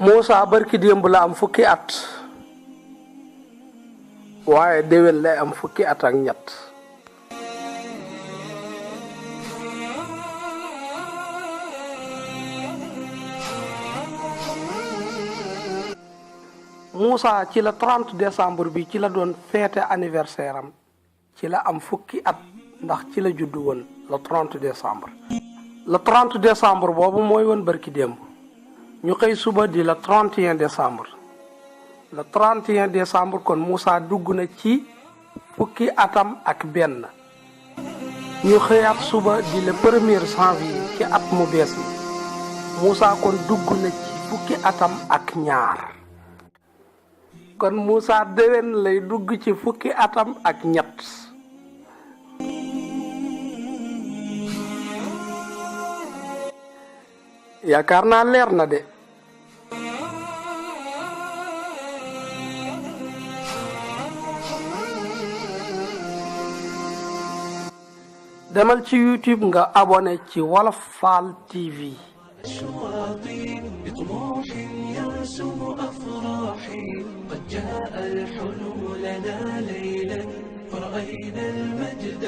Moussa barki démb la am fukki at waaye déwén lay am fukki at ak ñett. Moussa ci la 30 décembre bi ci la doon feete anniversaire am ci la am fukki at ndax ci la juddu woon le 30 décembre. le 30 décembre boobu mooy woon barki démb ñu xëy suba di le 31 décembre. le 31 décembre kon Moussa dugg na ci fukki atam ak benn ñu xëyaat suba di le 1er janvier ci at mu bees mi Moussa kon dugg na ci fukki atam ak ñaar. kon Moussa déwén lay dugg ci fukki atam ak ñett. yaakaar naa leer na de. demal ci YouTube nga abonné ci Wolof Fall TV. بطموح يرسم أفراحي قد جاء الحلم لنا ليلا فرأينا المجد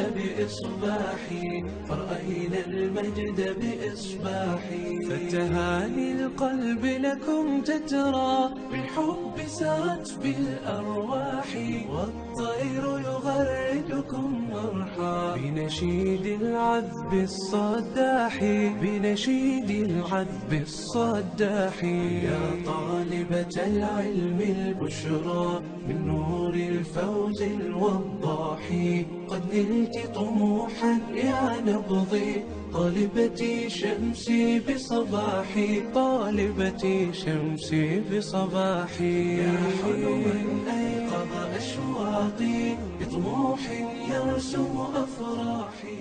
بإصباحي فتهاني القلب لكم تترى بالحب سرت بالأرواح والطير يغردكم مرحا بنشيد العذب الصداح يا طالبة العلم البشرى من نور الفوز الوضاح قد نلت طموحا يا نبضي طالبتي شمسي بصباحي يا حلما أيقظ أشواقي بطموح يرسم أفراحي.